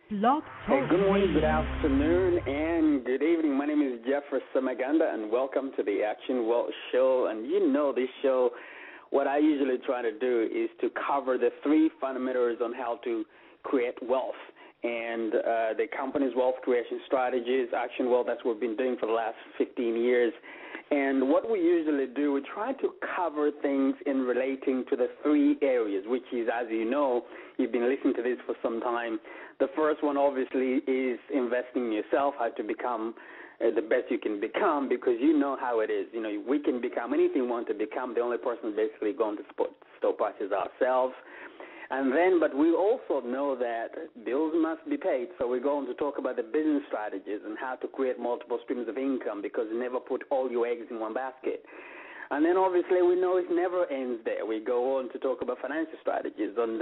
Blog Hey, Talk good morning, good Radio. afternoon, and good evening. My name is Geoffrey Semaganda, and welcome to the Action Wealth Show. And you know this show, what I usually try to do is to cover the three fundamentals on how to create wealth. And the company's wealth creation strategies, Action Wealth, that's what we've been doing for the last 15 years. And what we usually do, we try to cover things in relating to the three areas, which is, as you know, you've been listening to this for some time. The first one, obviously, is investing in yourself, how to become the best you can become, because you know how it is. You know, we can become anything we want to become. The only person basically going to stop us is ourselves. And then, but we also know that bills must be paid, so we're going to talk about the business strategies and how to create multiple streams of income, because you never put all your eggs in one basket. And then, obviously, we know it never ends there. We go on to talk about financial strategies, and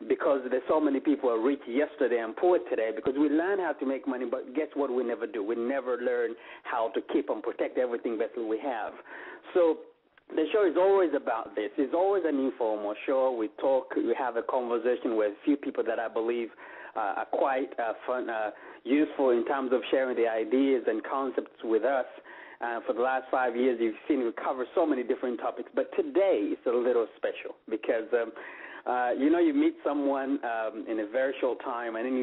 because there's so many people who are rich yesterday and poor today, because we learn how to make money, but guess what we never do? We never learn how to keep and protect everything that we have. So the show is always about this. It's always an informal show. We talk, we have a conversation with a few people that I believe are quite fun, useful in terms of sharing the ideas and concepts with us. For the last 5 years, you've seen we cover so many different topics, but today is a little special because you meet someone in a very short time, and then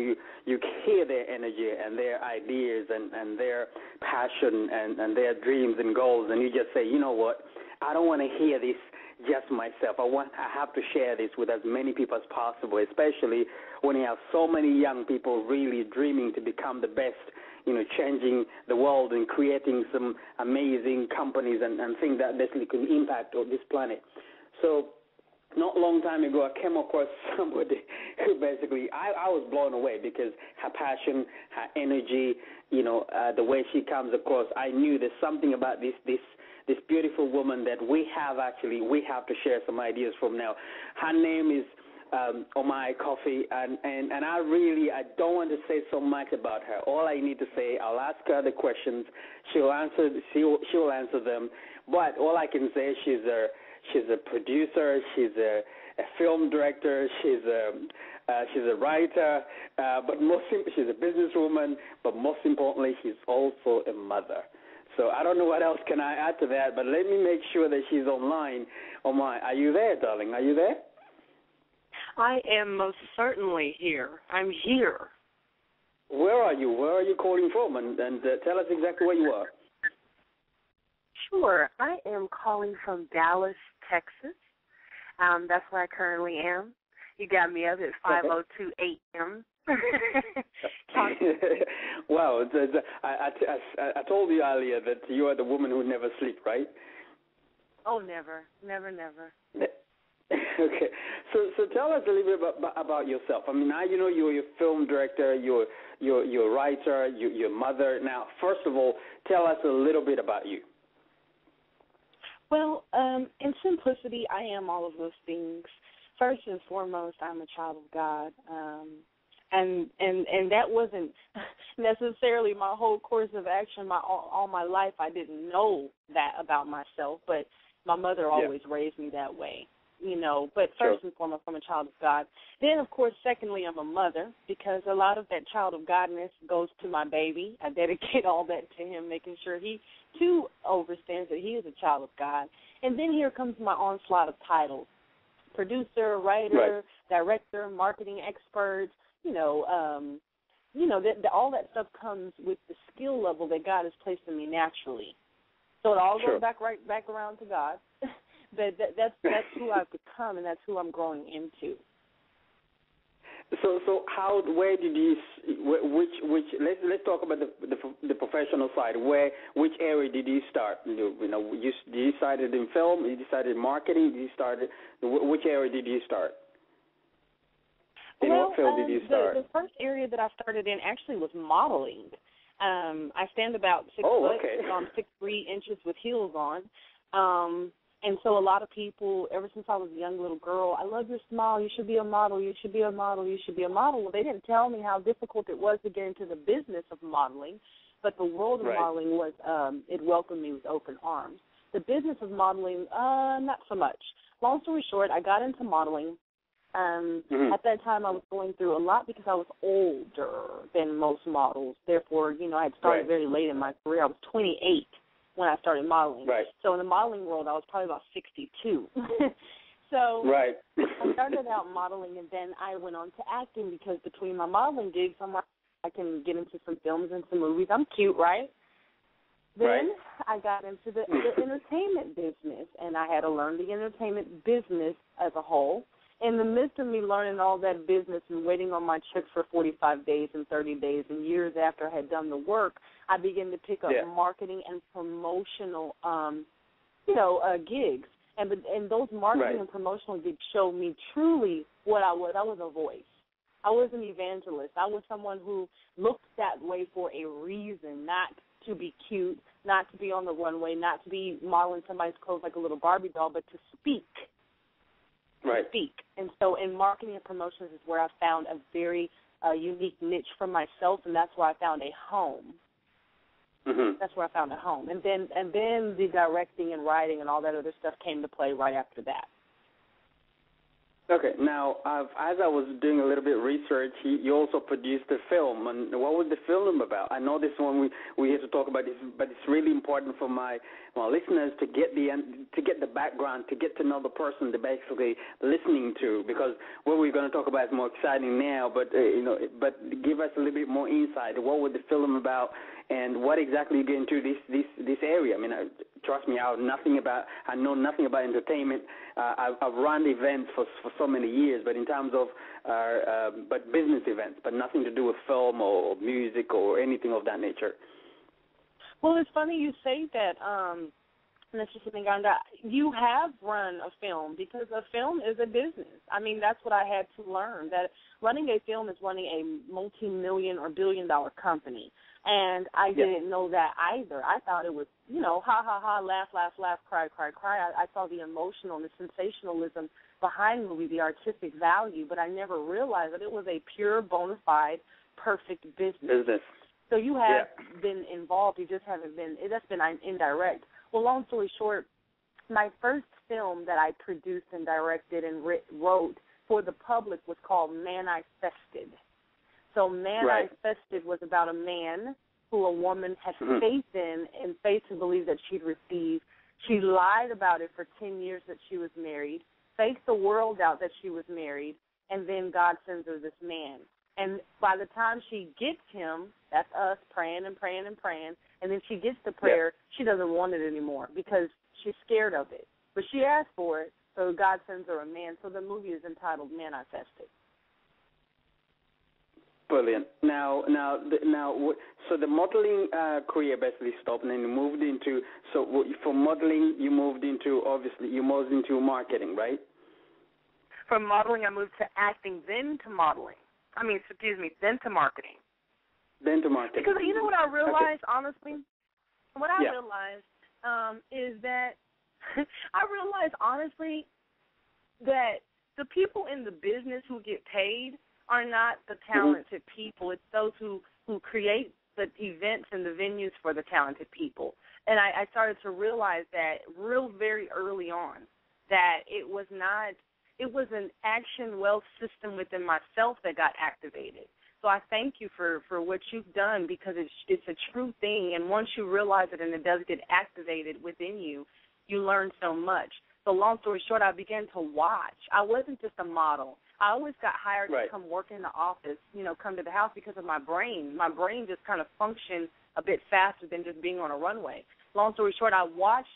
you hear their energy and their ideas and their passion and their dreams and goals, and you just say, you know what, I don't want to hear this just myself. I have to share this with as many people as possible, especially when you have so many young people really dreaming to become the best, changing the world and creating some amazing companies and things that basically can impact this planet. So not a long time ago, I came across somebody who basically, I was blown away because her passion, her energy, the way she comes across, I knew there's something about this beautiful woman that we have to share some ideas from now. Her name is Omai Kofi, and I don't want to say so much about her. All I need to say, I'll ask her the questions. She'll answer them. But all I can say, she's a producer, she's a film director, she's a writer, but she's a businesswoman, but most importantly, she's also a mother. So I don't know what else can I add to that, but let me make sure that she's online. Omai, are you there, darling? Are you there? I am most certainly here. I'm here. Where are you? Where are you calling from? And tell us exactly where you are. Sure. I am calling from Dallas, Texas. That's where I currently am. You got me up at 5:02 a.m. Wow. I told you earlier that you are the woman who never sleeps, right? Oh, never. Okay. So tell us a little bit about yourself. I mean, now you're a film director, you're a writer, you're a mother. Now, first of all, tell us a little bit about you. Well, in simplicity, I am all of those things. First and foremost, I'm a child of God, and that wasn't necessarily my whole course of action. All my life, I didn't know that about myself, but my mother always raised me that way, But first and foremost, I'm a child of God. Then, of course, secondly, I'm a mother, because a lot of that child of Godness goes to my baby. I dedicate all that to him, making sure he too understands that he is a child of God. And then here comes my onslaught of titles: producer, writer, director, marketing expert. All that stuff comes with the skill level that God has placed in me naturally. So it all goes back around to God. But that's who I've become, and that's who I'm growing into. So where did you, let's talk about the professional side. Which area did you start? You started in film, you started in marketing, which area did you start? What field did you start? The first area that I started in actually was modeling. I stand about 6 foot, so I'm 6'3" with heels on. And so a lot of people, ever since I was a young little girl, I love your smile, you should be a model, you should be a model, you should be a model. Well, they didn't tell me how difficult it was to get into the business of modeling, but the world of modeling was, it welcomed me with open arms. The business of modeling, not so much. Long story short, I got into modeling, At that time, I was going through a lot because I was older than most models. Therefore, I had started very late in my career. I was 28 when I started modeling. Right. So in the modeling world, I was probably about 62. So I started out modeling, and then I went on to acting because between my modeling gigs, I'm like, I can get into some films and some movies. I'm cute, right? Then I got into the entertainment business, and I had to learn the entertainment business as a whole. In the midst of me learning all that business and waiting on my checks for 45 days and 30 days and years after I had done the work, I began to pick up marketing and promotional, gigs. And those marketing and promotional gigs showed me truly what I was. I was a voice. I was an evangelist. I was someone who looked that way for a reason, not to be cute, not to be on the runway, not to be modeling somebody's clothes like a little Barbie doll, but to speak. To speak. And so in marketing and promotions is where I found a very unique niche for myself, and that's where I found a home. That's where I found a home. And then the directing and writing and all that other stuff came to play right after that. Okay. Now, as I was doing a little bit of research, you also produced a film. And what was the film about? I know this one we have to talk about this, but it's really important for my listeners to get the background, to get to know the person they're basically listening to. Because what we're going to talk about is more exciting now. But but give us a little bit more insight. What was the film about? And what exactly you get into this area? I mean, trust me, I know nothing about entertainment. I've run events for so many years, but in terms of but business events, but nothing to do with film or music or anything of that nature. Well, it's funny you say that, Mr. Semaganda. You have run a film because a film is a business. I mean, that's what I had to learn, that running a film is running a multi-million or billion-dollar company. And I didn't know that either. I thought it was, ha, ha, ha, laugh, laugh, laugh, cry, cry, cry. I saw the emotional and the sensationalism behind the movie, the artistic value, but I never realized that it was a pure, bona fide, perfect business. So you have been involved. You just haven't been, that's been indirect. Well, long story short, my first film that I produced and directed and wrote for the public was called Manifested. So Manifested was about a man who a woman had faith in and faith to believe that she'd receive. She lied about it for 10 years that she was married, faked the world out that she was married, and then God sends her this man. And by the time she gets him, that's us praying and praying and praying, and then she gets the prayer, she doesn't want it anymore because she's scared of it. But she asked for it, so God sends her a man. So the movie is entitled Manifested. Brilliant. Now, so the modeling career basically stopped, and then you moved into. So for modeling, you moved into marketing, right? From modeling, I moved to acting, then to modeling. Then to marketing. Then to marketing. Because you know what I realized, honestly? What I realized is that that the people in the business who get paid are not the talented people. It's those who create the events and the venues for the talented people. And I started to realize that very early on, that it was an action wealth system within myself that got activated. So I thank you for what you've done, because it's a true thing. And once you realize it and it does get activated within you, you learn so much. So long story short, I began to watch. I wasn't just a model. I always got hired to come work in the office, come to the house because of my brain. My brain just kind of functioned a bit faster than just being on a runway. Long story short, I watched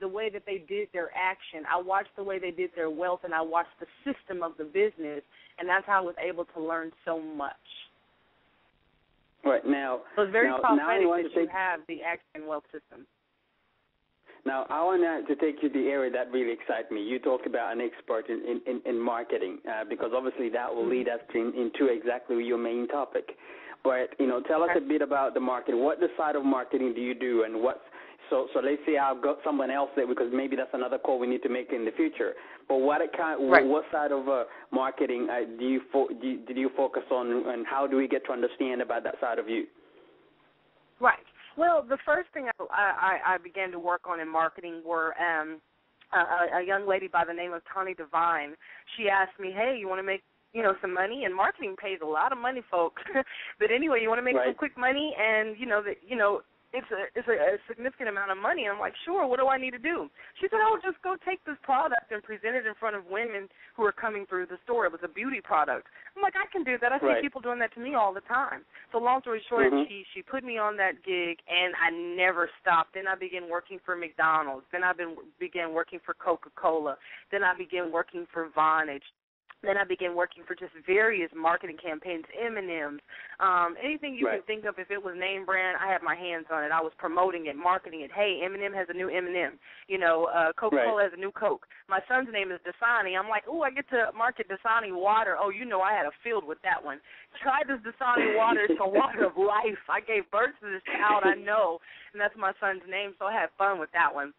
the way that they did their action. I watched the way they did their wealth, and I watched the system of the business, and that's how I was able to learn so much. Right. Now, so it's very prophetic that you have the action wealth system. Now, I want to take you to the area that really excites me. You talk about an expert in marketing, because obviously that will lead us into exactly your main topic. But, tell us a bit about the marketing. What side of marketing do you do, and so let's say I've got someone else there, because maybe that's another call we need to make in the future. But what side of marketing do you focus on, and how do we get to understand about that side of you? Right. Well, the first thing I began to work on in marketing were a young lady by the name of Tawny Devine. She asked me, hey, you want to make some money? And marketing pays a lot of money, folks. But anyway, you want to make some quick money, and it's a significant amount of money. And I'm like, sure. What do I need to do? She said, oh, just go take this product and present it in front of women who are coming through the store. It was a beauty product. I'm like, I can do that. I see people doing that to me all the time. So long story short, she put me on that gig, and I never stopped. Then I began working for McDonald's. Then I began working for Coca-Cola. Then I began working for Vonage. Then I began working for just various marketing campaigns, M&M's, anything you can think of. If it was name brand, I had my hands on it. I was promoting it, marketing it. Hey, M&M has a new M&M. Coca-Cola has a new Coke. My son's name is Dasani. I'm like, I get to market Dasani water. Oh, I had a field with that one. Try this Dasani water. It's a water of life. I gave birth to this child, I know, and that's my son's name, so I had fun with that one.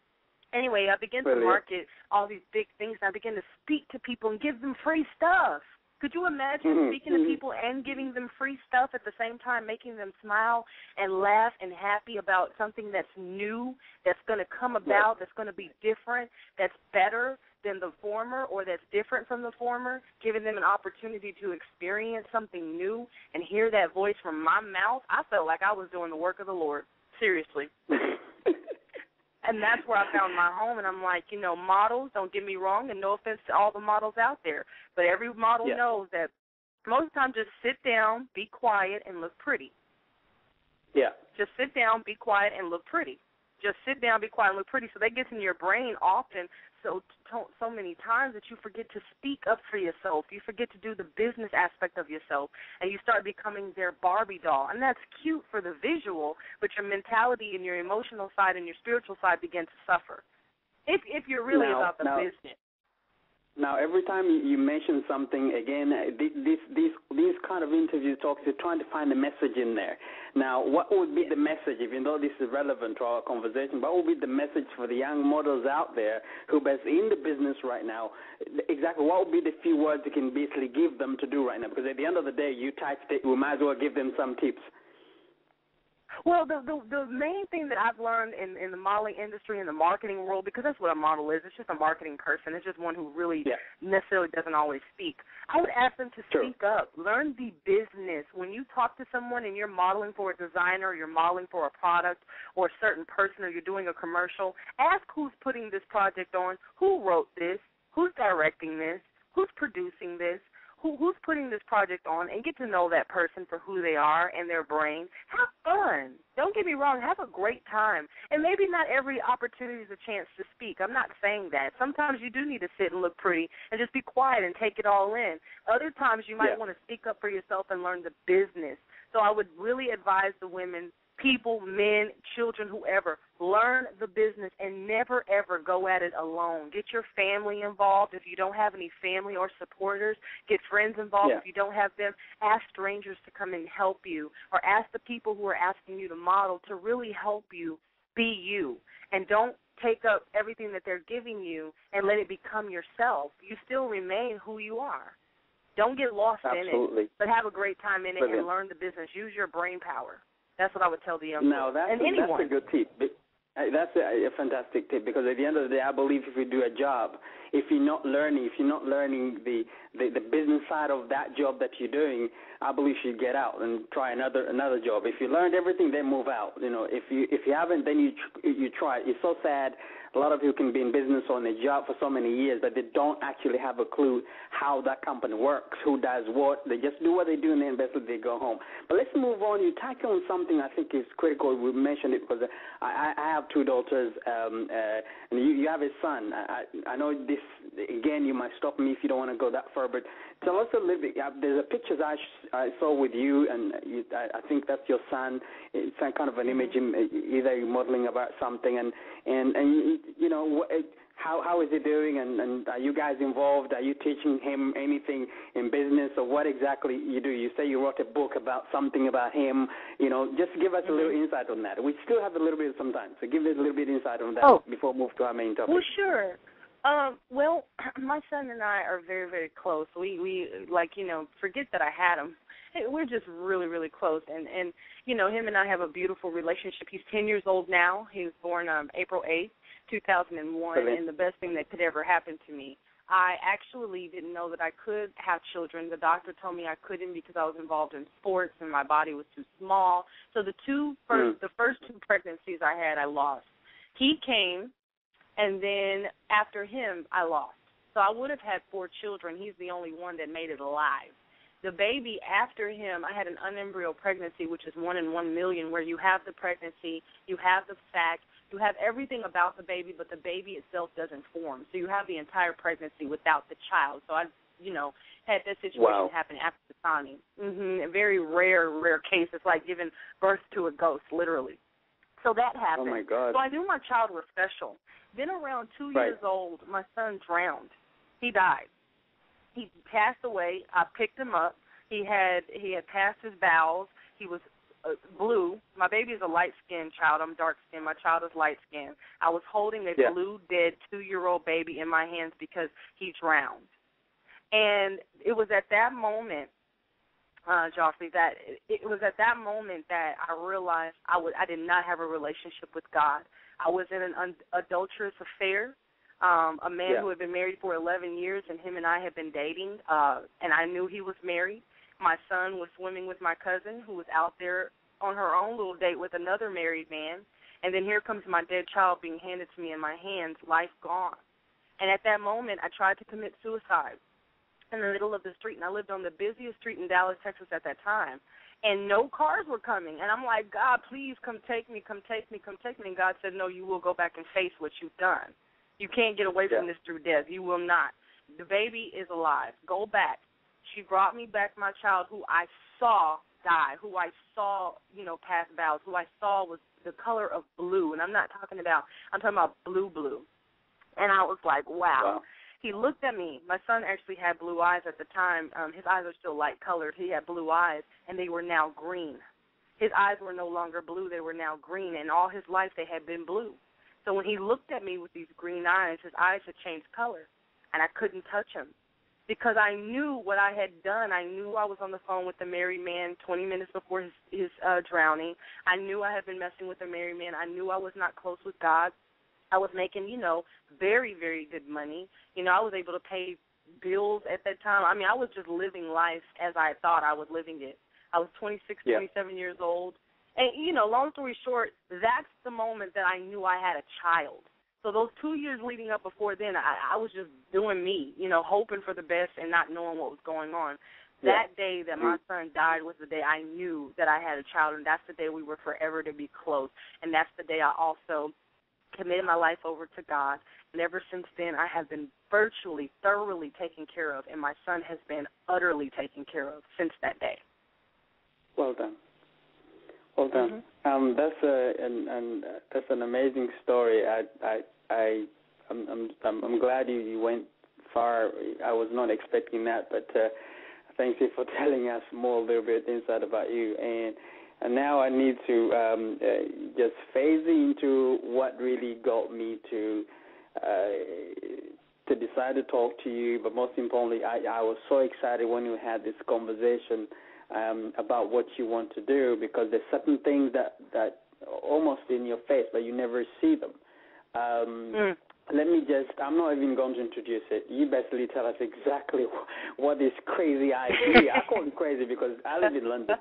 Anyway, I began to market all these big things. I began to speak to people and give them free stuff. Could you imagine speaking to people and giving them free stuff at the same time, making them smile and laugh and happy about something that's new, that's going to come about, that's going to be different, that's better than the former or that's different from the former, giving them an opportunity to experience something new and hear that voice from my mouth? I felt like I was doing the work of the Lord, seriously. And that's where I found my home, and I'm like, models, don't get me wrong, and no offense to all the models out there, but every model knows that most of the time just sit down, be quiet, and look pretty. Yeah. Just sit down, be quiet, and look pretty. Just sit down, be quiet, and look pretty. So that gets in your brain often so many times that you forget to speak up for yourself. You forget to do the business aspect of yourself, and you start becoming their Barbie doll. And that's cute for the visual, but your mentality and your emotional side and your spiritual side begin to suffer if you're really about the business. Now, every time you mention something, again, these kind of interview talks, you're trying to find a message in there. Now, what would be the message, even though this is relevant to our conversation, what would be the message for the young models out there who are in the business right now? Exactly, what would be the few words you can basically give them to do right now? Because at the end of the day, you typed it, we might as well give them some tips. Well, the main thing that I've learned in the modeling industry, in the marketing world, because that's what a model is, it's just a marketing person. It's just one who really necessarily doesn't always speak. I would ask them to speak up, learn the business. When you talk to someone and you're modeling for a designer, or you're modeling for a product or a certain person, or you're doing a commercial, ask who's putting this project on, who wrote this, who's directing this, who's producing this, who's putting this project on, and get to know that person for who they are and their brain. Have fun. Don't get me wrong. Have a great time. And maybe not every opportunity is a chance to speak. I'm not saying that. Sometimes you do need to sit and look pretty and just be quiet and take it all in. Other times you might want to speak up for yourself and learn the business. So I would really advise the women, people, men, children, whoever, learn the business and never, ever go at it alone. Get your family involved. If you don't have any family or supporters, get friends involved. If you don't have them, ask strangers to come and help you, or ask the people who are asking you to model to really help you be you. And don't take up everything that they're giving you and let it become yourself. You still remain who you are. Don't get lost in it, but have a great time in it and learn the business. Use your brain power. That's what I would tell the young people. That's a good tip. That's a fantastic tip, because at the end of the day, I believe if you do a job, if you're not learning the business side of that job that you're doing, I believe you should get out and try another job. If you learned everything, then move out. If you haven't, then you try. It's so sad. A lot of people can be in business or in a job for so many years, but they don't actually have a clue how that company works, who does what. They just do what they do, and then basically they go home. But let's move on. You tackle on something I think is critical. We mentioned it because I have two daughters, and you have a son. I know this, again, you might stop me if you don't want to go that far, but tell us a little bit. There's a picture I saw with you, and I think that's your son. It's kind of an image, either you're modeling about something, and how is he doing, and are you guys involved? Are you teaching him anything in business, or what exactly you do? You say you wrote a book about something about him. Just give us a little insight on that. We still have a little bit of time, so give us a little bit of insight on that before we move to our main topic. Well, sure. Well, my son and I are very, very close. We forget that I had him. We're just really, really close. And him and I have a beautiful relationship. He's 10 years old now. He was born April 8th. 2001, and the best thing that could ever happen to me. I actually didn't know that I could have children. The doctor told me I couldn't because I was involved in sports and my body was too small. So the first two pregnancies I had, I lost. He came, and then after him, I lost. So I would have had 4 children. He's the only one that made it alive. The baby after him, I had an unembryo pregnancy, which is 1 in 1 million, where you have the pregnancy, you have the sac, you have everything about the baby, but the baby itself doesn't form. So you have the entire pregnancy without the child. So I, had that situation happen after the signing. A very rare case. It's like giving birth to a ghost, literally. So that happened. Oh, my God. So I knew my child was special. Then around 2 years old, my son drowned. He died. He passed away. I picked him up. He had passed his bowels. He was blue. My baby is a light-skinned child. I'm dark-skinned. My child is light-skinned. I was holding a blue, dead 2-year-old baby in my hands because he drowned. And it was at that moment, Geoffrey, that it was at that moment that I realized I did not have a relationship with God. I was in an adulterous affair. A man who had been married for 11 years, and him and I had been dating, and I knew he was married. My son was swimming with my cousin, who was out there on her own little date with another married man, and then here comes my dead child being handed to me in my hands, life gone. And at that moment, I tried to commit suicide in the middle of the street, and I lived on the busiest street in Dallas, Texas at that time, and no cars were coming. And I'm like, God, please come take me, come take me, come take me. And God said, no, you will go back and face what you've done. You can't get away from this through death. You will not. The baby is alive. Go back. She brought me back my child who I saw die, who I saw, pass bowels, who I saw was the color of blue. And I'm talking about blue. And I was like, wow. He looked at me. My son actually had blue eyes at the time. His eyes are still light-colored. He had blue eyes, and they were now green. His eyes were no longer blue. They were now green, and all his life they had been blue. So when he looked at me with these green eyes, his eyes had changed color, and I couldn't touch him because I knew what I had done. I knew I was on the phone with the married man 20 minutes before his drowning. I knew I had been messing with the married man. I knew I was not close with God. I was making, very, very good money. I was able to pay bills at that time. I mean, I was just living life as I thought I was living it. I was 26, 27 years old. And, long story short, that's the moment that I knew I had a child. So those 2 years leading up before then, I was just doing me, hoping for the best and not knowing what was going on. That day that my son died was the day I knew that I had a child, and that's the day we were forever to be close. And that's the day I also committed my life over to God. And ever since then, I have been virtually, thoroughly taken care of, and my son has been utterly taken care of since that day. Well done. Well done. That's an amazing story. I'm glad you went far. I was not expecting that, but thank you for telling us more a little bit inside about you. And now I need to just phase into what really got me to decide to talk to you. But most importantly, I was so excited when we had this conversation about what you want to do, because there's certain things that almost in your face, but you never see them. I'm not even going to introduce it. You basically tell us exactly what this crazy idea. I call it crazy because I live in London.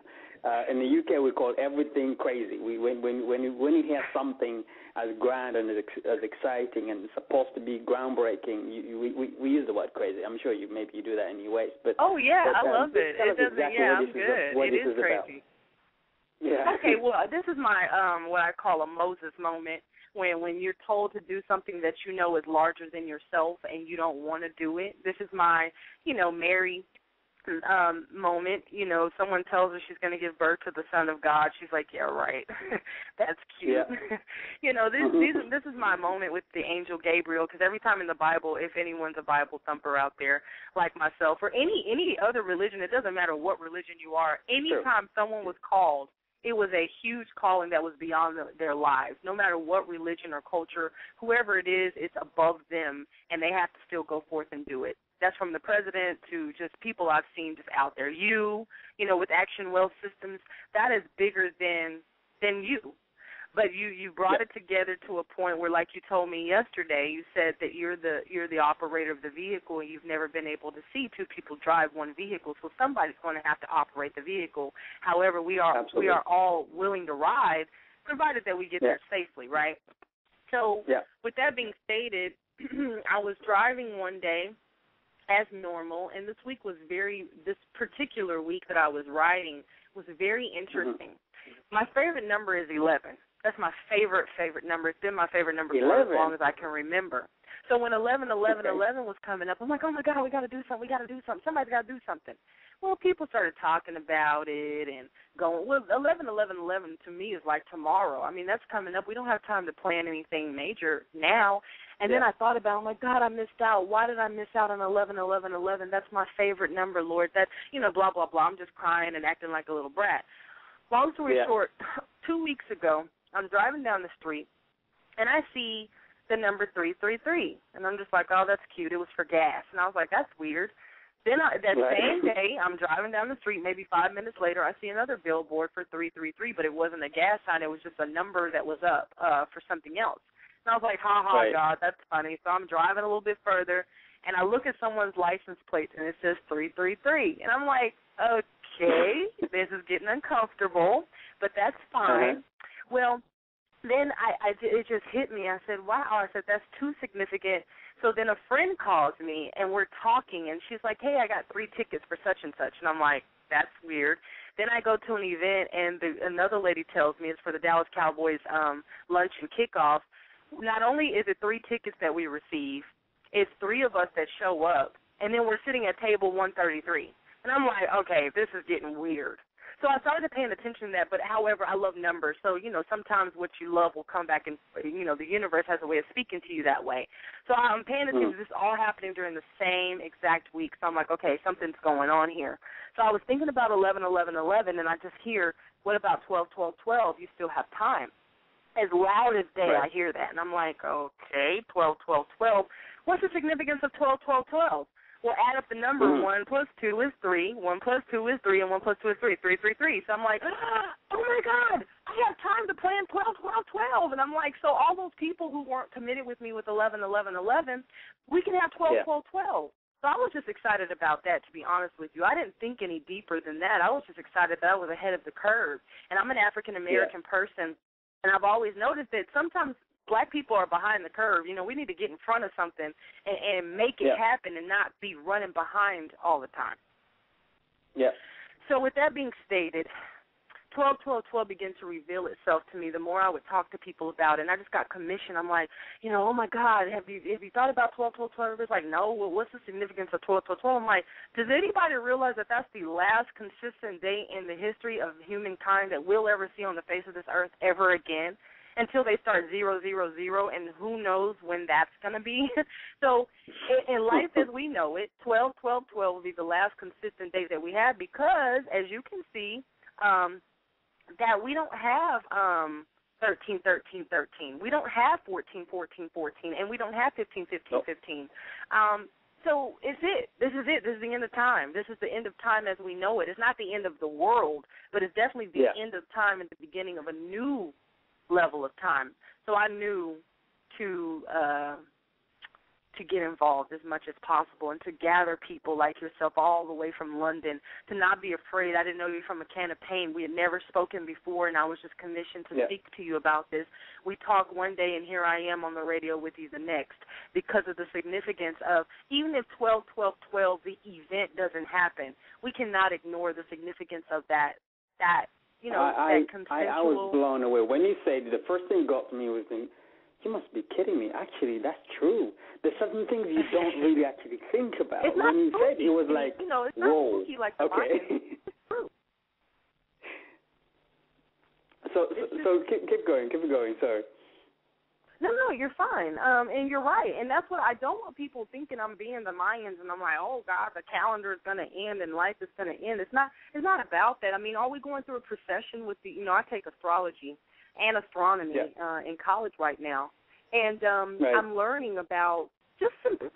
In the UK, we call everything crazy. When you hear something as grand and as exciting and supposed to be groundbreaking, we use the word crazy. I'm sure you do that in your ways. But I love it. It doesn't. Exactly I'm good. It is crazy. Yeah. Okay. Well, this is my what I call a Moses moment. When you're told to do something that you know is larger than yourself and you don't want to do it. This is my, Mary moment. Someone tells her she's going to give birth to the Son of God. She's like, yeah, right. That's cute. Yeah. This is my moment with the angel Gabriel, because every time in the Bible, if anyone's a Bible thumper out there like myself or any other religion, it doesn't matter what religion you are, anytime someone was called, it was a huge calling that was beyond their lives. No matter what religion or culture, whoever it is, it's above them, and they have to still go forth and do it. That's from the president to just people I've seen just out there. With Action Wealth Systems, that is bigger than you. But you brought it together to a point where, like you told me yesterday, you said that you're the operator of the vehicle, and you've never been able to see two people drive one vehicle, so somebody's going to have to operate the vehicle. However, we are all willing to ride, provided that we get there safely, right? So with that being stated, I was driving one day as normal, and this particular week that I was riding was very interesting. My favorite number is 11. That's my favorite number. It's been my favorite number for as long as I can remember. So when 11 was coming up, I'm like, oh, my God, we got to do something. Somebody's got to do something. Well, people started talking about it and going, well, 11 to me is like tomorrow. I mean, that's coming up. We don't have time to plan anything major now. And then I thought about it. I'm like, God, I missed out. Why did I miss out on 11? That's my favorite number, Lord. That, blah, blah, blah. I'm just crying and acting like a little brat. Long story short, 2 weeks ago, I'm driving down the street, and I see the number 333. And I'm just like, oh, that's cute. It was for gas. And I was like, that's weird. Then same day, I'm driving down the street. Maybe 5 minutes later, I see another billboard for 333, but it wasn't a gas sign. It was just a number that was up for something else. And I was like, God, that's funny. So I'm driving a little bit further, and I look at someone's license plate, and it says 333. And I'm like, okay, this is getting uncomfortable, but that's fine. Well, then it just hit me. I said, wow. I said, that's too significant. So then a friend calls me, and we're talking, and she's like, hey, I got 3 tickets for such and such. And I'm like, that's weird. Then I go to an event, and another lady tells me it's for the Dallas Cowboys lunch and kickoff. Not only is it 3 tickets that we receive, it's 3 of us that show up, and then we're sitting at table 133. And I'm like, okay, this is getting weird. So I started paying attention to that, but however, I love numbers. So, sometimes what you love will come back and, the universe has a way of speaking to you that way. So I'm paying attention to this all happening during the same exact week. So I'm like, okay, something's going on here. So I was thinking about 11, and I just hear, what about 12, 12, 12? You still have time. As loud as day, I hear that. And I'm like, okay, 12, 12, 12. What's the significance of 12, 12, 12? Well, add up the number. 1 plus 2 is 3. 1 plus 2 is 3, and 1 plus 2 is 3. 3, 3, 3. So I'm like, oh, my God, I have time to plan 12, 12, 12. And I'm like, so all those people who weren't committed with me with 11, 11, 11, we can have 12, 12, 12. So I was just excited about that, to be honest with you. I didn't think any deeper than that. I was just excited that I was ahead of the curve. And I'm an African-American person, and I've always noticed that sometimes Black people are behind the curve. We need to get in front of something and make it happen and not be running behind all the time. Yeah. So with that being stated, 12, 12, 12 began to reveal itself to me the more I would talk to people about it. And I just got commissioned. I'm like, oh, my God, have you thought about 12, 12, 12? It's like, no, well, what's the significance of 12, 12, 12? I'm like, does anybody realize that that's the last consistent day in the history of humankind that we'll ever see on the face of this earth ever again? Until they start 0, 0, 0, and who knows when that's going to be. So in life as we know it, 12, 12, 12 will be the last consistent day that we have because, as you can see, that we don't have 13, 13, 13. We don't have 14, 14, 14, and we don't have 15, 15, 15. So it's it. This is it. This is the end of time. This is the end of time as we know it. It's not the end of the world, but it's definitely the end of time and the beginning of a new level of time. So I knew to get involved as much as possible and to gather people like yourself all the way from London, to not be afraid. I didn't know you from a can of paint. We had never spoken before, and I was just commissioned to speak to you about this. We talked one day, and here I am on the radio with you the next because of the significance of, even if 12, 12, 12, the event doesn't happen, we cannot ignore the significance of that that consensual. I was blown away. When you said the first thing got to me was, you must be kidding me. Actually, that's true. There's certain things you don't really actually think about. It's when you spooky. said it was like, it's not whoa. Spooky like the okay. It's true. So keep going, sorry. No, you're fine. And you're right. And that's what I don't want people thinking I'm being the Mayans and I'm like, oh, God, the calendar is going to end and life is going to end. It's not about that. I mean, are we going through a procession with I take astrology and astronomy in college right now. And I'm learning about just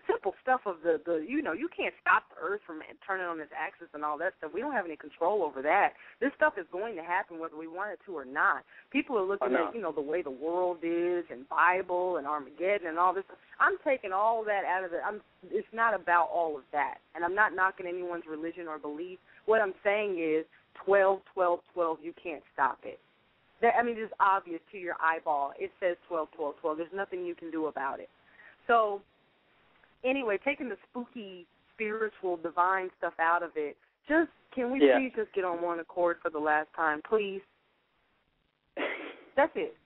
simple stuff of the you know, you can't stop the earth from turning on its axis and all that stuff. We don't have any control over that. This stuff is going to happen whether we want it to or not. People are looking at, you know, the way the world is and Bible and Armageddon and all this. I'm taking all that out of it. It's not about all of that. And I'm not knocking anyone's religion or belief. What I'm saying is 12, 12, 12, you can't stop it. I mean, it's obvious to your eyeball. It says 12, 12, 12. There's nothing you can do about it. So, anyway, taking the spooky, spiritual, divine stuff out of it, can we please just get on one accord for the last time, please? That's it.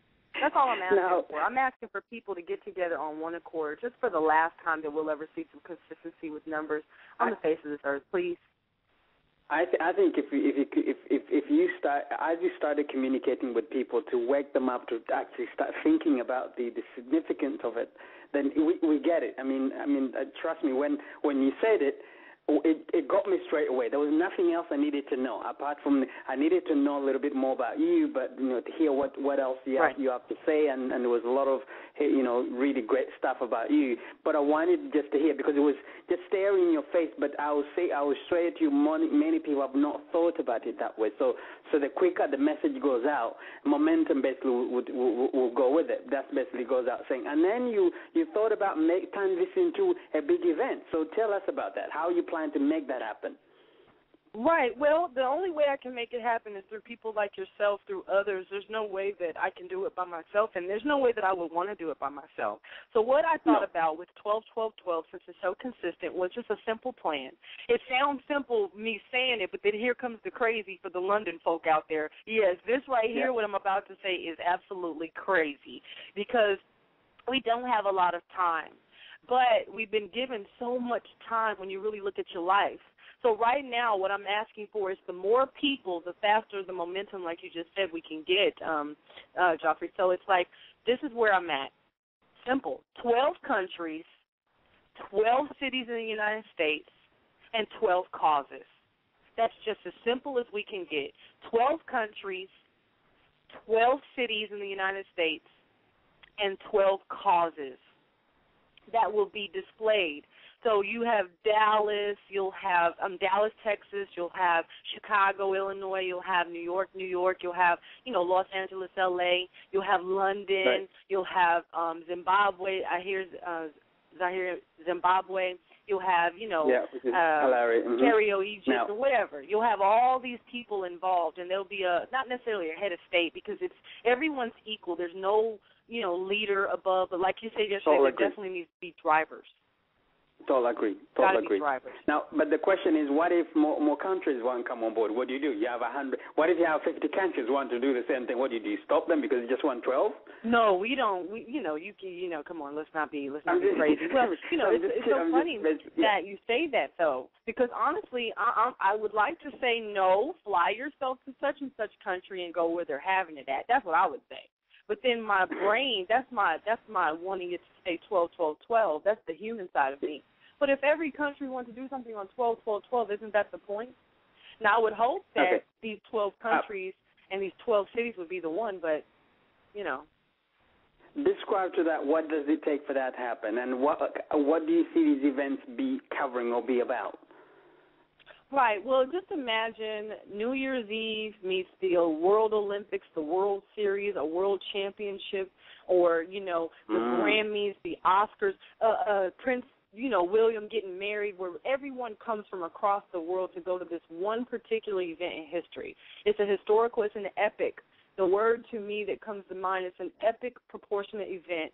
That's all I'm asking for. I'm asking for people to get together on one accord just for the last time that we'll ever see some consistency with numbers on the face of this earth, please. I think if you start, as you started communicating with people to wake them up to actually start thinking about the significance of it, then we get it. I mean, trust me, when you said it, it got me straight away. There was nothing else I needed to know apart from I needed to know a little bit more about you, but you know, to hear what else you have to say, and there was a lot of, you know, really great stuff about you. But I wanted just to hear because it was just staring in your face. But I will straight to you. Many people have not thought about it that way. So the quicker the message goes out, momentum basically will go with it. That basically goes out saying. And then you thought about turning this into a big event. So tell us about that. How you plan to make that happen? Right. Well, the only way I can make it happen is through people like yourself, through others. There's no way that I can do it by myself, and there's no way that I would want to do it by myself. So what I thought about with 12, 12, 12, since it's so consistent, was just a simple plan. It sounds simple, me saying it, but then here comes the crazy for the London folk out there. Yes, this right here, what I'm about to say, is absolutely crazy because we don't have a lot of time. But we've been given so much time when you really look at your life. So right now what I'm asking for is the more people, the faster the momentum, like you just said, we can get, Geoffrey. So it's like this is where I'm at. Simple. 12 countries, 12 cities in the United States, and 12 causes. That's just as simple as we can get. 12 countries, 12 cities in the United States, and 12 causes that will be displayed. So you have Dallas, you'll have Dallas, Texas, you'll have Chicago, Illinois, you'll have New York, you'll have, you know, Los Angeles, LA, you'll have London, you'll have Zimbabwe, I hear Zimbabwe, you'll have, you know, Cairo, Egypt, or whatever. You'll have all these people involved, and there'll be not necessarily a head of state because it's everyone's equal. There's no, you know, leader above, but like you said yesterday, there definitely needs to be drivers. Totally agree. Now, but the question is, what if more countries want to come on board? What do? You have 100. What if you have 50 countries want to do the same thing? What do? You stop them because you just want 12? No, we don't. Come on, let's not be crazy. Well, you know, it's so funny that you say that though, because honestly, I would like to say no. Fly yourself to such and such country and go where they're having it at. That's what I would say. But then my brain, that's my wanting it to say 12, 12, 12. That's the human side of me. But if every country wants to do something on 12, 12, 12, isn't that the point? Now, I would hope that these 12 countries and these 12 cities would be the one, but, you know. Describe to that, what does it take for that to happen? And what do you see these events be covering or be about? Right. Well, just imagine New Year's Eve meets the World Olympics, the World Series, a World Championship, or, you know, the Grammys, the Oscars, Prince, you know, William getting married, where everyone comes from across the world to go to this one particular event in history. It's an epic. The word to me that comes to mind is an epic proportionate event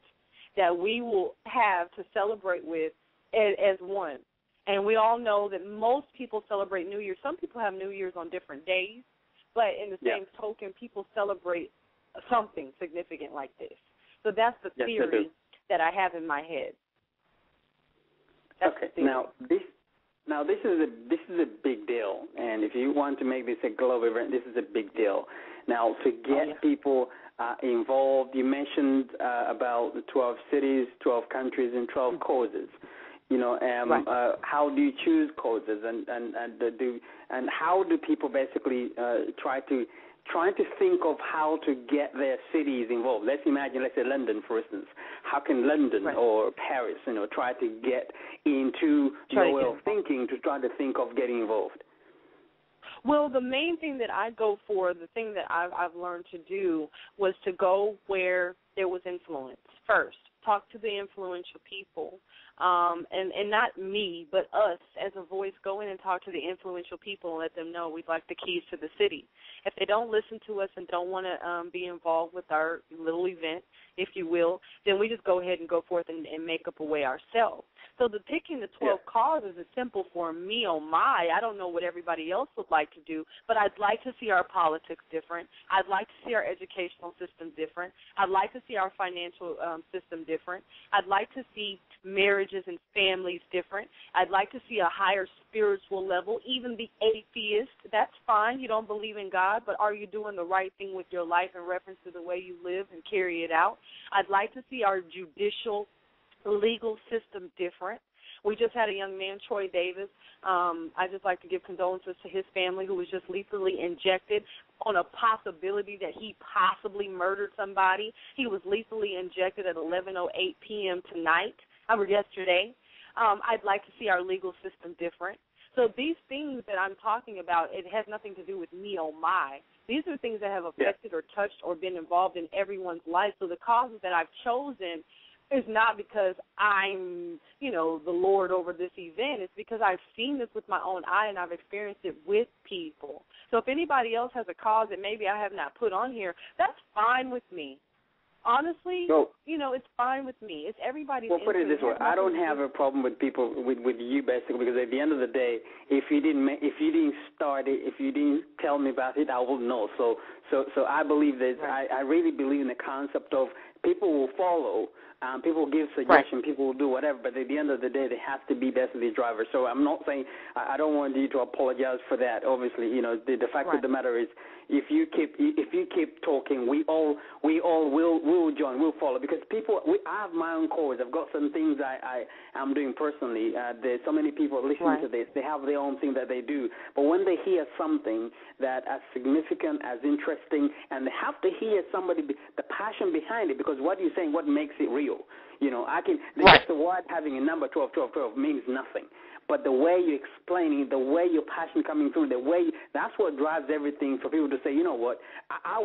that we will have to celebrate with as one. And we all know that most people celebrate New Year's. Some people have New Year's on different days, but in the same token, people celebrate something significant like this. So that's the theory that I have in my head. That's Now this is a big deal, and if you want to make this a global event, this is a big deal. Now, to get people involved, you mentioned about the 12 cities, 12 countries, and 12 causes. How do you choose causes, and how do people basically try to think of how to get their cities involved? Let's say London, for instance. How can London or Paris, try to get into your way of thinking to try to think of getting involved? Well, the main thing that I go for, the thing that I've learned to do, was to go where there was influence first. Talk to the influential people, and not me, but us as a voice. Go in and talk to the influential people and let them know we'd like the keys to the city. If they don't listen to us and don't want to be involved with our little event, if you will, then we just go ahead and go forth and make up a way ourselves. So the picking the 12 causes is simple for me. Oh, my. I don't know what everybody else would like to do, but I'd like to see our politics different. I'd like to see our educational system different. I'd like to see our financial system different. I'd like to see marriages and families different. I'd like to see a higher spiritual level. Even the atheist, that's fine. You don't believe in God, but are you doing the right thing with your life in reference to the way you live and carry it out? I'd like to see our judicial legal system different. We just had a young man, Troy Davis. I'd just like to give condolences to his family, who was just lethally injected on a possibility that he possibly murdered somebody. He was lethally injected at 11:08 p.m. yesterday. I'd like to see our legal system different. So these things that I'm talking about, it has nothing to do with me, oh my. These are things that have affected or touched or been involved in everyone's life. So the causes that I've chosen is not because I'm, the Lord over this event. It's because I've seen this with my own eye and I've experienced it with people. So if anybody else has a cause that maybe I have not put on here, that's fine with me. Honestly, it's fine with me. It's everybody's. Well, put it this way: I don't have a problem with people with you, basically, because at the end of the day, if you didn't start it, if you didn't tell me about it, I wouldn't know. So I believe that I really believe in the concept of people will follow. People will give suggestions, people will do whatever, but at the end of the day, they have to be basically drivers. So I'm not saying I don't want you to apologize for that. Obviously, the fact of the matter is, if you keep talking, we all will join, we'll follow, because I have my own cause. I've got some things I'm doing personally. There's so many people listening to this. They have their own thing that they do, but when they hear something that as significant, as interesting, and they have to hear somebody the passion behind it, because what you're saying, what makes it real. Just the word having a number 12 means nothing. But the way you're explaining, the way your passion coming through, that's what drives everything for people to say, you know what, I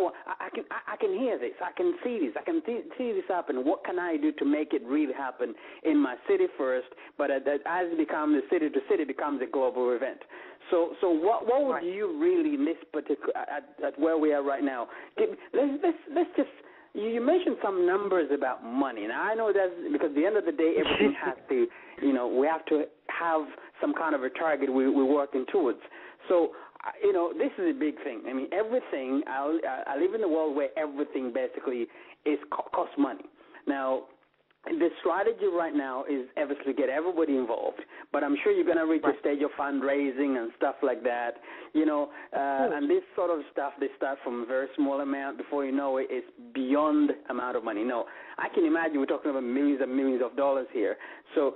can hear this, I can see this, I can see this happen. What can I do to make it really happen in my city first? But as it becomes the city to city, becomes a global event. So what would you really, in this particular at where we are right now? Let's just. You mentioned some numbers about money. Now, I know that's because at the end of the day, everything has to, we have to have some kind of a target we're working towards. So, this is a big thing. I mean, everything, I live in a world where everything basically costs money. Now, the strategy right now is obviously get everybody involved, but I'm sure you're going to reach a stage of fundraising and stuff like that, and this sort of stuff, they start from a very small amount. Before you know it, it's beyond amount of money. No, I can imagine we're talking about millions and millions of dollars here. So,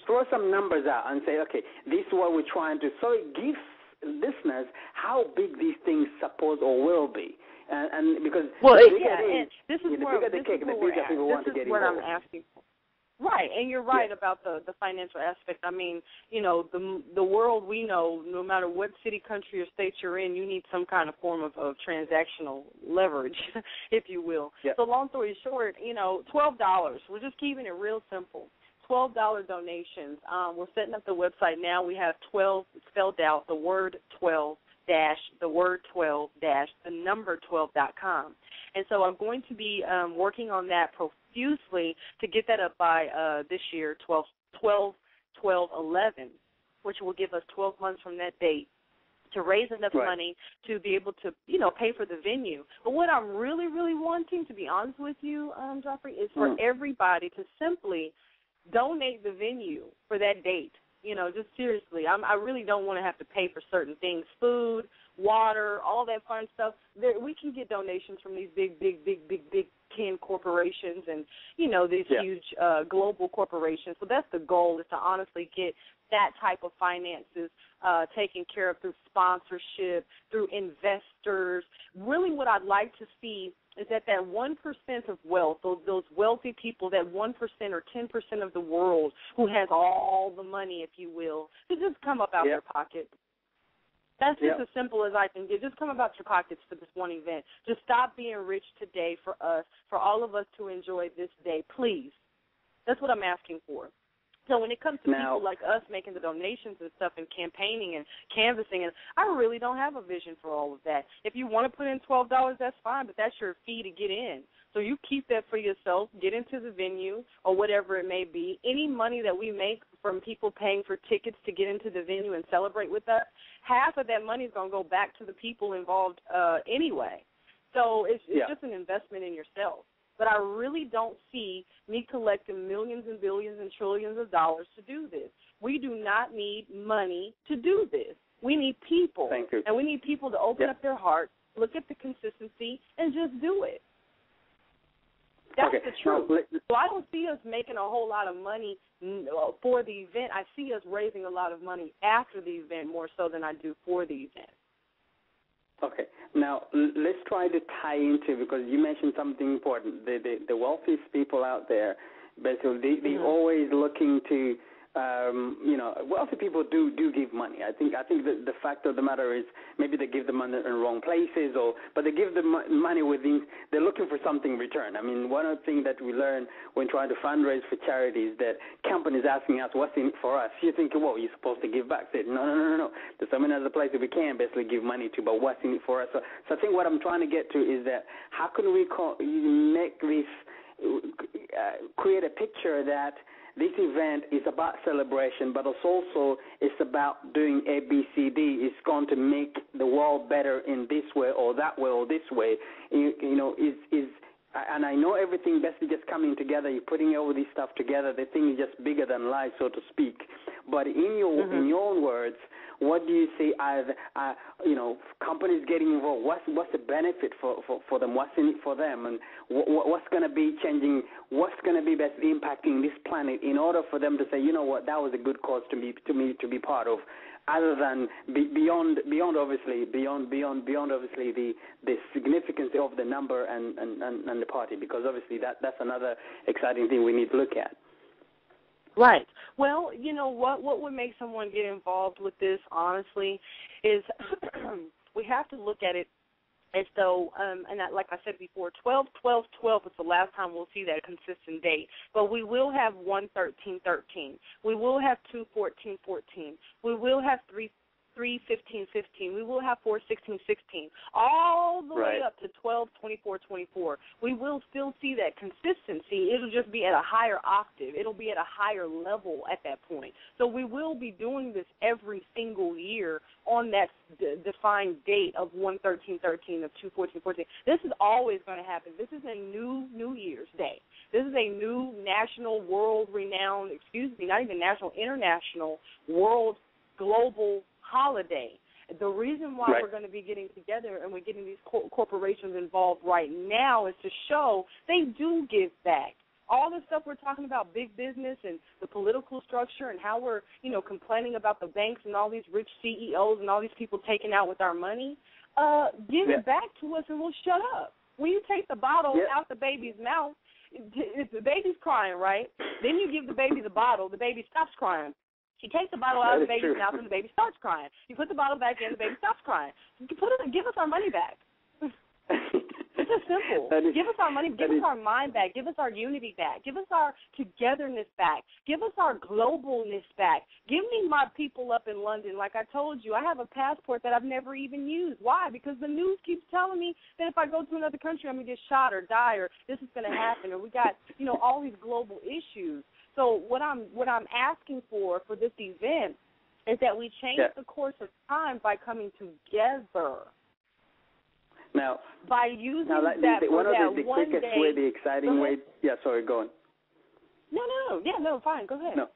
throw some numbers out and say, okay, this is what we're trying to, so it gives listeners how big these things suppose or will be. And because this is what I'm asking for. Right, and you're right about the financial aspect. I mean, the world we know, no matter what city, country, or state you're in, you need some kind of form of transactional leverage, if you will. Yep. So long story short, $12. We're just keeping it real simple. $12 donations. We're setting up the website now. We have 12 spelled out, the word 12. The word 12 the number 12.com. And so I'm going to be working on that profusely to get that up by this year, 12/11, which will give us 12 months from that date to raise enough money to be able to, pay for the venue. But what I'm really, really wanting, to be honest with you, Geoffrey, is for everybody to simply donate the venue for that date. Just seriously. I really don't want to have to pay for certain things, food, water, all that fun stuff. We can get donations from these big 10 corporations and, these huge global corporations. So that's the goal, is to honestly get that type of finances taken care of through sponsorship, through investors. Really what I'd like to see is that 1% of wealth, those wealthy people, that 1% or 10% of the world who has all the money, if you will, to just come up out their pocket. That's just as simple as I can get. Just come about your pockets for this one event. Just stop being rich today for us, for all of us to enjoy this day, please. That's what I'm asking for. So when it comes to people like us making the donations and stuff and campaigning and canvassing, and I really don't have a vision for all of that. If you want to put in $12, that's fine, but that's your fee to get in. So you keep that for yourself, get into the venue or whatever it may be. Any money that we make from people paying for tickets to get into the venue and celebrate with us, half of that money is going to go back to the people involved anyway. So it's just an investment in yourself. But I really don't see me collecting millions and billions and trillions of dollars to do this. We do not need money to do this. We need people. Thank you. And we need people to open up their hearts, look at the consistency, and just do it. That's the truth. So I don't see us making a whole lot of money for the event. I see us raising a lot of money after the event more so than I do for the event. Okay. Now, let's try to tie into, because you mentioned something important. The wealthiest people out there, basically, they're always looking to, wealthy people do give money. I think the fact of the matter is maybe they give the money in the wrong places, but they give the money they're looking for something in return. I mean, one of the things that we learn when trying to fundraise for charities is that companies asking us what's in it for us. You think, well, you're supposed to give back. Say, no. There's so many other places we can basically give money to, but what's in it for us? So I think what I'm trying to get to is that how can we make this, create a picture that this event is about celebration, but it's about doing ABCD. It's going to make the world better in this way or that way or this way. And I know everything basically just coming together. You're putting all this stuff together. The thing is just bigger than life, so to speak. But in your own words, what do you see as companies getting involved? What's the benefit for them? What's in it for them? And what's going to be changing? What's going to be best impacting this planet in order for them to say, you know what, that was a good cause to me to be part of, other than beyond obviously the significance of the number and the party, because obviously that's another exciting thing we need to look at. Right. Well, you know what would make someone get involved with this, honestly, is we have to look at it as though, like I said before, 12-12-12 is the last time we'll see that consistent date. But we will have 1-13-13. We will have 2-14-14. We will have 3-15-15. We will have 4-16-16. All the way up to 12-24-24. We will still see that consistency. It'll just be at a higher octave. It'll be at a higher level at that point. So we will be doing this every single year on that defined date of 1-13-13, of 2-14-14. This is always going to happen. This is a New Year's Day. This is a new national, world-renowned, not even national, international, world, global holiday. The reason why we're going to be getting together and we're getting these corporations involved right now is to show they do give back. All the stuff we're talking about, big business and the political structure and how we're, complaining about the banks and all these rich CEOs and all these people taking out with our money, give it back to us and we'll shut up. When you take the bottle out the baby's mouth, if the baby's crying, right, then you give the baby the bottle, the baby stops crying. You take the bottle out of the baby's mouth and the baby starts crying. You put the bottle back in, the baby stops crying. Give us our money back. It's just simple. Give us our money, give us our mind back, give us our unity back, give us our togetherness back, give us our globalness back. Give me my people up in London. Like I told you, I have a passport that I've never even used. Why? Because the news keeps telling me that if I go to another country, I'm going to get shot or die or this is going to happen or we got, all these global issues. So what I'm asking for this event is that we change the course of time by coming together. Now, by using one of the quickest way, the exciting way. Yeah, sorry, go on. No, fine, go ahead. No.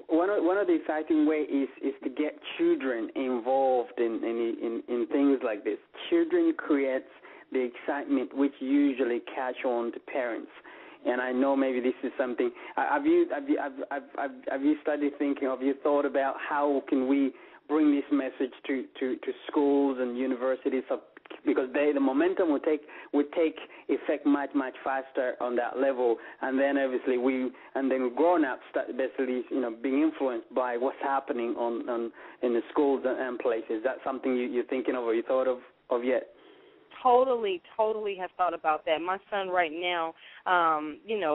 one of the exciting ways is to get children involved in things like this. Children creates the excitement which usually catch on to parents. And I know maybe this is something. Have you started thinking? Have you thought about how can we bring this message to schools and universities? Because the momentum would take effect much faster on that level, and then obviously grown-ups start basically being influenced by what's happening in the schools and places. Is that something you're thinking of or you thought of yet? Totally have thought about that. My son right now,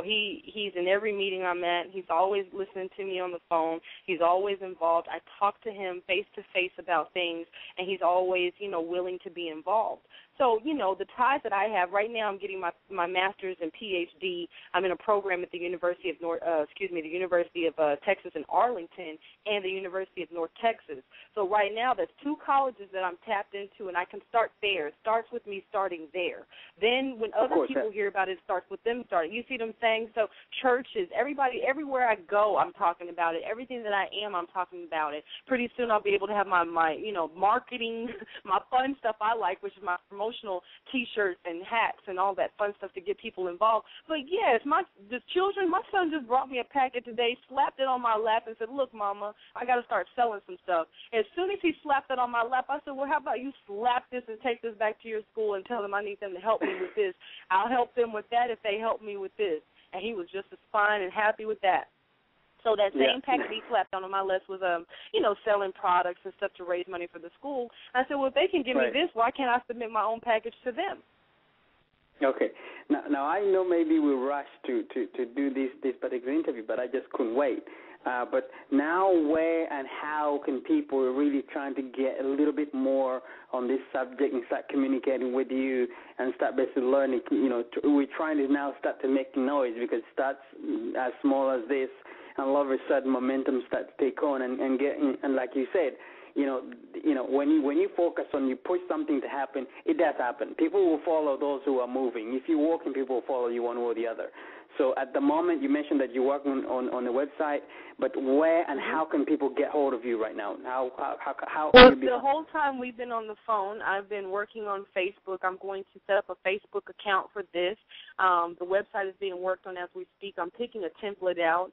he's in every meeting I'm at. He's always listening to me on the phone. He's always involved. I talk to him face-to-face about things, and he's always, willing to be involved. So, the ties that I have right now, I'm getting my master's and PhD. I'm in a program at the University of Texas in Arlington and the University of North Texas. So right now, there's two colleges that I'm tapped into, and I can start there. It starts with me starting there. Then when other people hear about it, it starts with them starting. You see what I'm saying? So churches, everybody, everywhere I go, I'm talking about it. Everything that I am, I'm talking about it. Pretty soon I'll be able to have my marketing, my fun stuff I like, which is my promotional T-shirts and hats and all that fun stuff to get people involved. But yes, my son just brought me a packet today, slapped it on my lap and said, "Look, Mama, I got to start selling some stuff." As soon as he slapped it on my lap, I said, "Well, how about you slap this and take this back to your school and tell them I need them to help me with this. I'll help them with that if they help me with this." And he was just as fine and happy with that. So that same packet he slapped on my list was, selling products and stuff to raise money for the school. I said, well, if they can give me this, why can't I submit my own package to them? Okay. Now I know maybe we rushed to do this particular interview, but I just couldn't wait. But now where and how can people really trying to get a little bit more on this subject and start communicating with you and start basically learning? We're trying to now start to make noise because it starts as small as this, and all of a sudden momentum starts to take on and get, and like you said, when you focus on, you push something to happen, it does happen. People will follow those who are moving. If you're walking, people will follow you one way or the other. So at the moment, you mentioned that you're working on the website, but where and how can people get hold of you right now? How well, the whole time we've been on the phone, I've been working on Facebook. I'm going to set up a Facebook account for this. The website is being worked on as we speak. I'm picking a template out.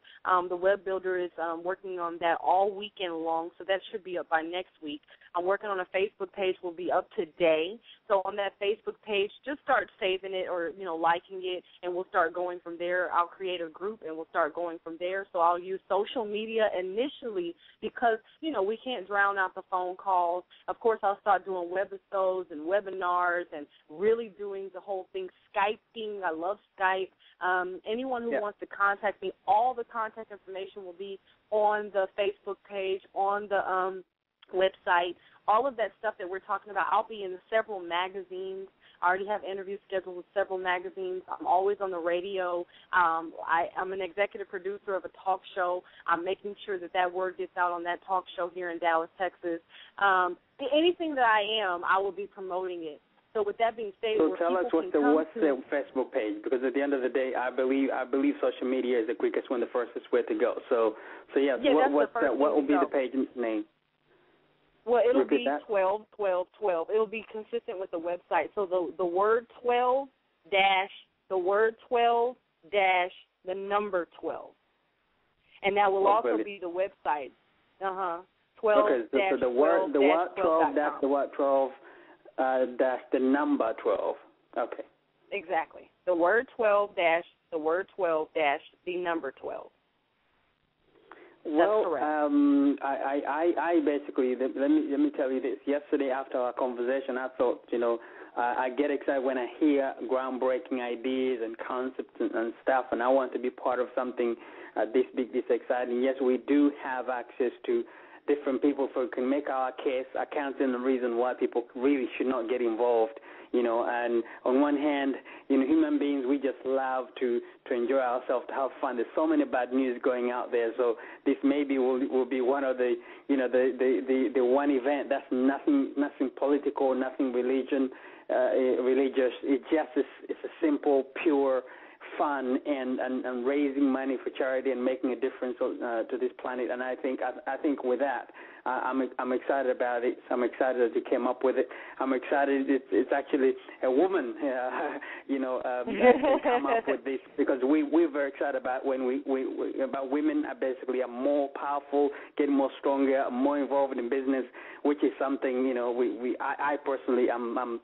The web builder is working on that all weekend long, so that should be up by next week. I'm working on a Facebook page. Will be up today. So on that Facebook page, just start saving it or liking it, and we'll start going from there. I'll create a group, and we'll start going from there. So I'll use social media initially because, we can't drown out the phone calls. Of course, I'll start doing webisodes and webinars and really doing the whole thing, Skyping. I love Skype. Anyone who wants to contact me, all the contact information will be on the Facebook page, on the website, all of that stuff that we're talking about. I'll be in several magazines. I already have interviews scheduled with several magazines. I'm always on the radio. I'm an executive producer of a talk show. I'm making sure that word gets out on that talk show here in Dallas, Texas. Anything that I am, I will be promoting it. So with that being said, so tell us what's the Facebook page, because at the end of the day, I believe social media is the quickest one, the fastest way to go. So what will be the page name? Well, it'll be 12, 12, 12. It'll be consistent with the website. So the word 12 dash, the word 12 dash, the number 12. And that will also be the website. 12 dash, so the word 12 dash, the word 12 dash, the number 12. Okay. Exactly. The word 12 dash, the word 12 dash, the number 12. Well, I basically, let me tell you this. Yesterday after our conversation, I thought, I get excited when I hear groundbreaking ideas and concepts and stuff, and I want to be part of something this big, this exciting. Yes, we do have access to different people who can make our case. I can't see the reason why people really should not get involved. And on one hand, human beings, we just love to enjoy ourselves, to have fun. There's so many bad news going out there, so this maybe will be one of the one event that's nothing political, nothing religious. It's a simple, pure fun and raising money for charity and making a difference to this planet. And I think with that, I'm excited about it. I'm excited that you came up with it. I'm excited it's actually a woman, come up with this, because we're very excited about when we about women are basically are more powerful, getting more stronger, more involved in business, which is something I personally I'm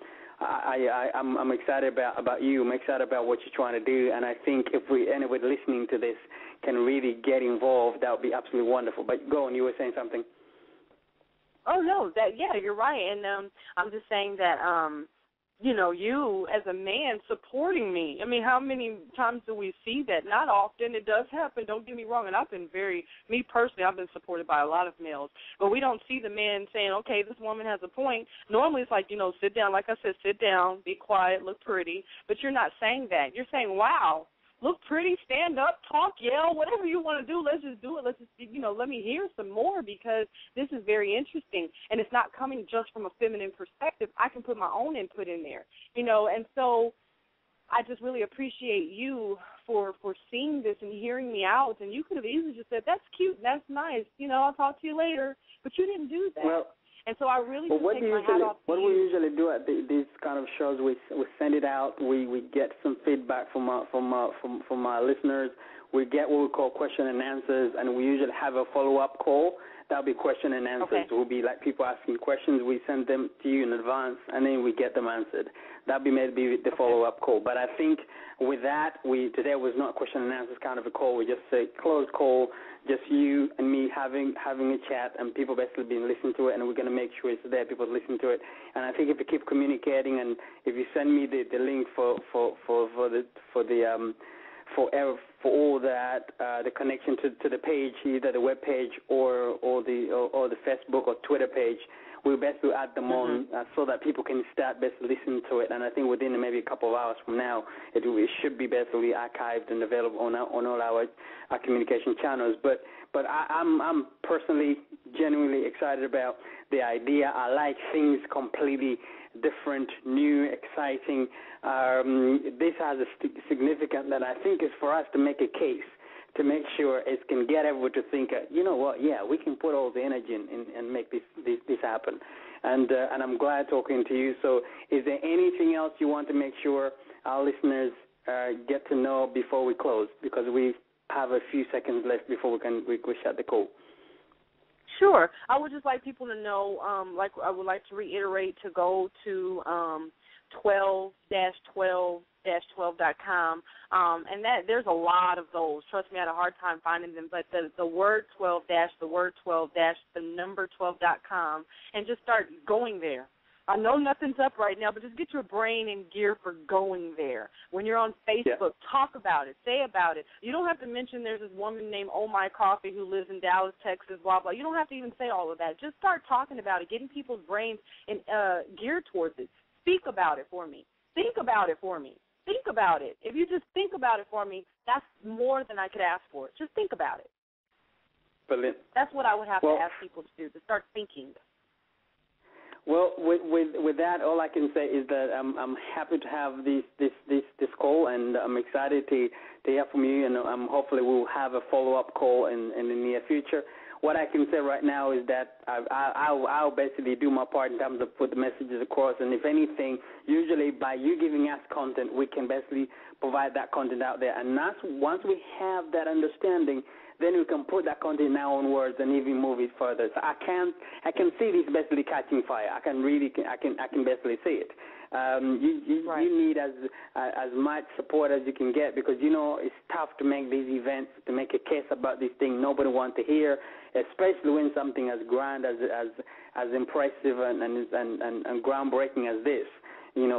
excited about you. I'm excited about what you're trying to do, and I think if anybody listening to this can really get involved, that would be absolutely wonderful. But go on, you were saying something. Oh no, you're right, and I'm just saying that you as a man supporting me. I mean, how many times do we see that? Not often. It does happen. Don't get me wrong, and I've been me personally, I've been supported by a lot of males, but we don't see the man saying, okay, this woman has a point. Normally it's like, sit down, like I said, sit down, be quiet, look pretty, but you're not saying that. You're saying, wow, look pretty, stand up, talk, yell, whatever you want to do, let's just do it. Let's just, let me hear some more, because this is very interesting. And it's not coming just from a feminine perspective. I can put my own input in there, and so I just really appreciate you for seeing this and hearing me out. And you could have easily just said, that's cute, that's nice, I'll talk to you later. But you didn't do that. Well, and so I really well, just take my hat off to you. What we usually do at these kind of shows, we send it out. We get some feedback from our listeners. We get what we call question and answers, and we usually have a follow-up call. That'll be question and answers. Okay. It will be like people asking questions. We send them to you in advance, and then we get them answered. That'll be maybe the follow-up call. But I think with that, today was not question and answers kind of a call. We just say closed call, just you and me having a chat, and people basically being listening to it, and we're going to make sure it's there, people listen to it. And I think if you keep communicating, and if you send me the link for all that, the connection to the page, either the web page or the Facebook or Twitter page, we'll basically add them on so that people can start basically listening to it. And I think within maybe a couple of hours from now, it should be basically archived and available on all our communication channels. But I'm personally genuinely excited about the idea. I like things completely different, new, exciting. This has a significance that I think is for us to make a case, to make sure it can get everyone to think, you know what, yeah, we can put all the energy in and make this happen. And I'm glad talking to you. So is there anything else you want to make sure our listeners get to know before we close? Because we have a few seconds left before we shut the call. Sure. I would just like people to know, I would like to reiterate to go to 12-12-12.com, and that there's a lot of those. Trust me, I had a hard time finding them, but the word 12 the word 12 the number 12.com, and just start going there. I know nothing's up right now, but just get your brain in gear for going there. When you're on Facebook, talk about it, say about it. You don't have to mention there's this woman named Omai Kofi who lives in Dallas, Texas, blah, blah. You don't have to even say all of that. Just start talking about it, getting people's brains in geared towards it. Speak about it for me. Think about it for me. Think about it. If you just think about it for me, that's more than I could ask for. Just think about it. Brilliant. That's what I would have to ask people to do, to start thinking. Well, with that, all I can say is that I'm happy to have this call, and I'm excited to hear from you, and hopefully we'll have a follow-up call in the near future. What I can say right now is that I'll basically do my part in terms of put the messages across, and if anything, usually by you giving us content, we can basically provide that content out there. And once we have that understanding, then we can put that content in our own words and even move it further. So I can see this basically catching fire. I can basically see it. You need as much support as you can get, because it's tough to make these events, to make a case about this thing nobody wants to hear, especially when something as grand as impressive and groundbreaking as this.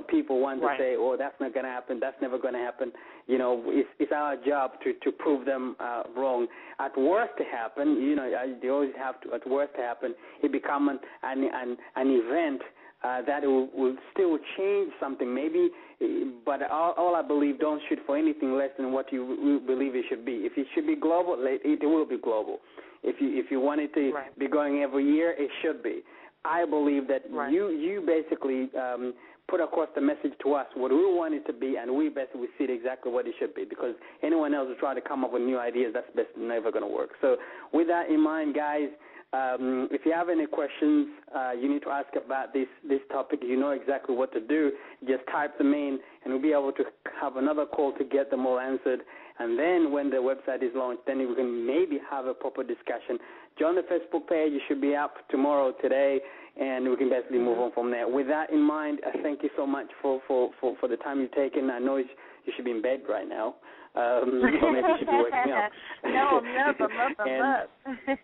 People want to say, oh, that's not going to happen, that's never going to happen. It's our job to prove them wrong. At worst to happen, they always have to, at worst to happen, it become an event that will still change something maybe, but all I believe, don't shoot for anything less than what you believe it should be. If it should be global, it will be global. If you want it to be going every year, it should be. I believe that you basically put across the message to us what we want it to be, and we basically see it exactly what it should be, because anyone else who try to come up with new ideas, that's never going to work. So with that in mind, guys, if you have any questions you need to ask about this topic, you know exactly what to do. Just type them in, and we'll be able to have another call to get them all answered. And then when the website is launched, then we can maybe have a proper discussion. Join the Facebook page. It should be up tomorrow, today, and we can basically move on from there. With that in mind, I thank you so much for the time you've taken. I know you should be in bed right now, or maybe you should be waking up. No, I'm up.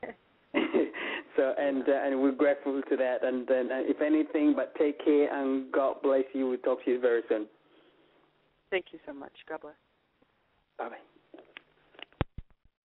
So, and we're grateful to that. And then, if anything, but take care and God bless you. We'll talk to you very soon. Thank you so much. God bless. Bye-bye.